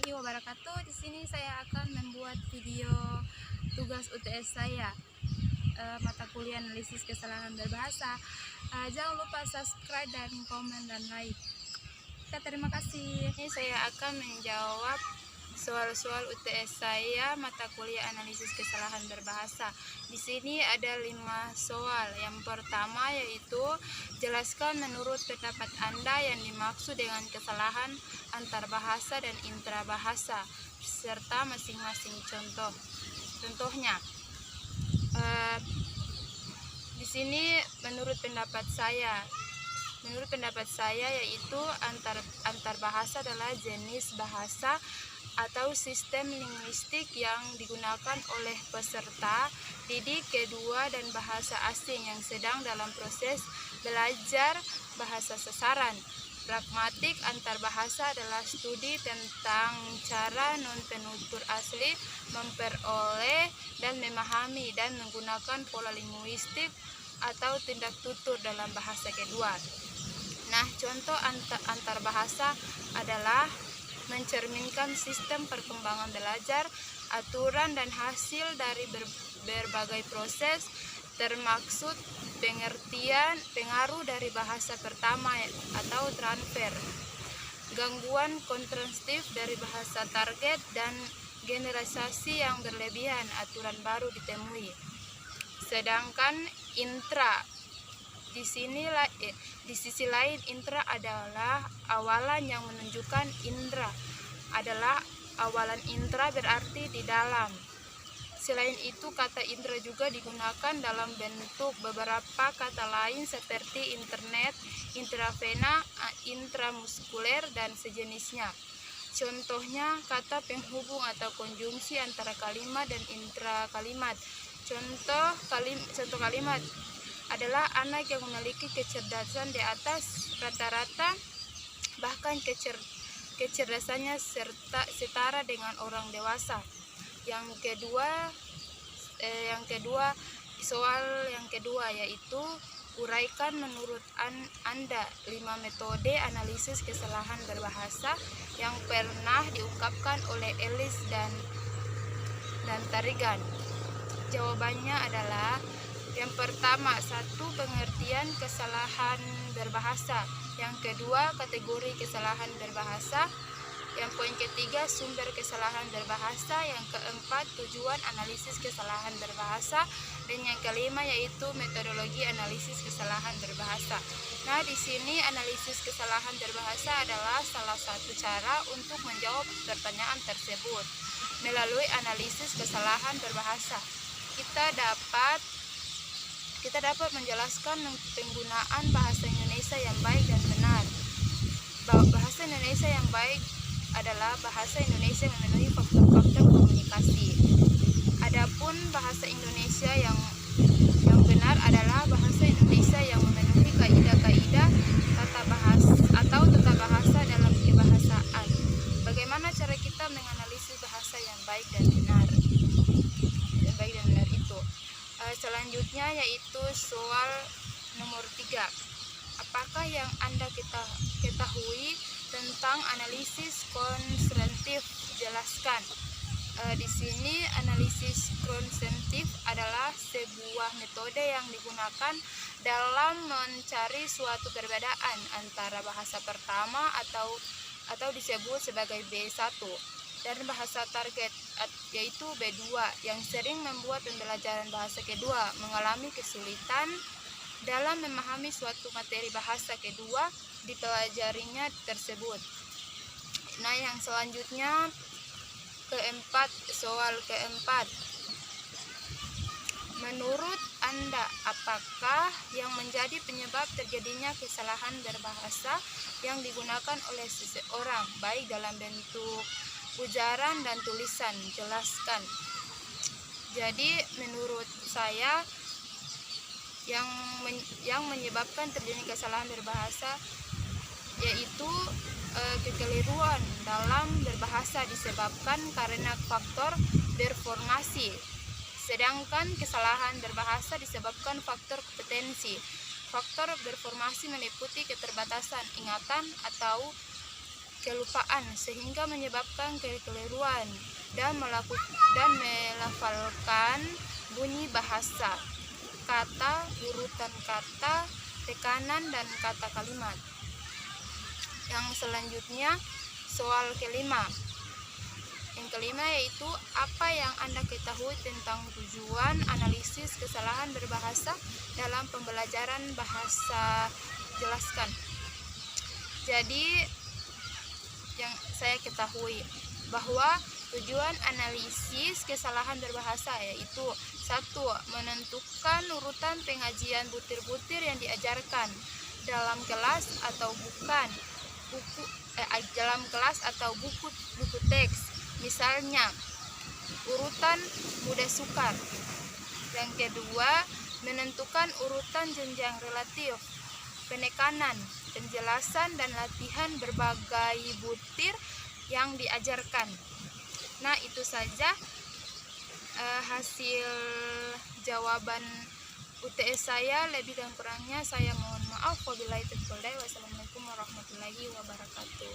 warahmatullahi wabarakatuh. Di sini saya akan membuat video tugas UTS saya, mata kuliah analisis kesalahan berbahasa. Jangan lupa subscribe dan komen dan like. Terima kasih. Ini saya akan menjawab soal-soal UTS saya mata kuliah analisis kesalahan berbahasa. Di sini ada 5 soal. Yang pertama yaitu jelaskan menurut pendapat Anda yang dimaksud dengan kesalahan antar bahasa dan intrabahasa serta masing-masing contohnya. Di sini menurut pendapat saya yaitu antar bahasa adalah jenis bahasa atau sistem linguistik yang digunakan oleh peserta didik kedua dan bahasa asing yang sedang dalam proses belajar bahasa sasaran. Pragmatik antar bahasa adalah studi tentang cara non-penutur asli memperoleh dan memahami dan menggunakan pola linguistik atau tindak tutur dalam bahasa kedua. Nah, contoh antar bahasa adalah mencerminkan sistem perkembangan belajar, aturan dan hasil dari berbagai proses, termaksud pengaruh dari bahasa pertama atau transfer, gangguan kontrastif dari bahasa target dan generalisasi yang berlebihan, aturan baru ditemui. Sedangkan di sisi lain intra adalah awalan yang menunjukkan indra adalah awalan intra berarti di dalam. Selain itu kata indra juga digunakan dalam bentuk beberapa kata lain seperti internet, intravena, intramuskuler dan sejenisnya. Contohnya kata penghubung atau konjungsi antara kalimat dan intrakalimat. Contoh kalimat adalah anak yang memiliki kecerdasan di atas rata-rata, bahkan kecerdasannya setara dengan orang dewasa. Soal yang kedua yaitu uraikan menurut Anda 5 metode analisis kesalahan berbahasa yang pernah diungkapkan oleh Ellis dan Tarigan. Jawabannya adalah yang pertama, 1. Pengertian kesalahan berbahasa. Yang kedua, kategori kesalahan berbahasa. Yang poin ketiga, sumber kesalahan berbahasa. Yang keempat, tujuan analisis kesalahan berbahasa. Dan yang kelima yaitu metodologi analisis kesalahan berbahasa. Nah, di sini analisis kesalahan berbahasa adalah salah satu cara untuk menjawab pertanyaan tersebut. Melalui analisis kesalahan berbahasa, kita dapat menjelaskan penggunaan bahasa Indonesia yang baik dan benar. Bahasa Indonesia yang baik adalah bahasa Indonesia yang memenuhi faktor-faktor komunikasi. Adapun bahasa Indonesia yang benar adalah bahasa Indonesia yang memenuhi kaidah-kaidah tata bahasa dalam kebahasaan. Bagaimana cara kita menganalisis bahasa yang baik dan benar? Selanjutnya yaitu soal nomor 3. Apakah yang Anda ketahui tentang analisis konstruktif? Jelaskan. Di sini analisis konstruktif adalah sebuah metode yang digunakan dalam mencari suatu perbedaan antara bahasa pertama atau disebut sebagai B1 dan bahasa target yaitu B2 yang sering membuat pembelajaran bahasa kedua mengalami kesulitan dalam memahami suatu materi bahasa kedua dipelajarinya tersebut. Nah, yang selanjutnya soal keempat. Menurut Anda, apakah yang menjadi penyebab terjadinya kesalahan berbahasa yang digunakan oleh seseorang baik dalam bentuk ujaran dan tulisan? Jelaskan. Jadi menurut saya yang menyebabkan terjadinya kesalahan berbahasa yaitu kekeliruan dalam berbahasa disebabkan karena faktor deformasi, sedangkan kesalahan berbahasa disebabkan faktor kompetensi. Faktor deformasi meliputi keterbatasan ingatan atau kelupaan sehingga menyebabkan kekeliruan dan melafalkan bunyi bahasa, kata, urutan kata, tekanan, dan kata kalimat. Yang selanjutnya soal kelima. Yang kelima yaitu apa yang Anda ketahui tentang tujuan analisis kesalahan berbahasa dalam pembelajaran bahasa. Jelaskan. Jadi yang saya ketahui bahwa tujuan analisis kesalahan berbahasa yaitu 1. Menentukan urutan pengajian butir-butir yang diajarkan dalam kelas atau dalam kelas atau buku teks. Misalnya urutan mudah sukar. Yang kedua, menentukan urutan jenjang relatif, penekanan, penjelasan, dan latihan berbagai butir yang diajarkan. Nah, itu saja hasil jawaban UTS saya. Lebih dan kurangnya saya mohon maaf. Wabillahi taufiq wal hidayah. Wassalamualaikum warahmatullahi wabarakatuh.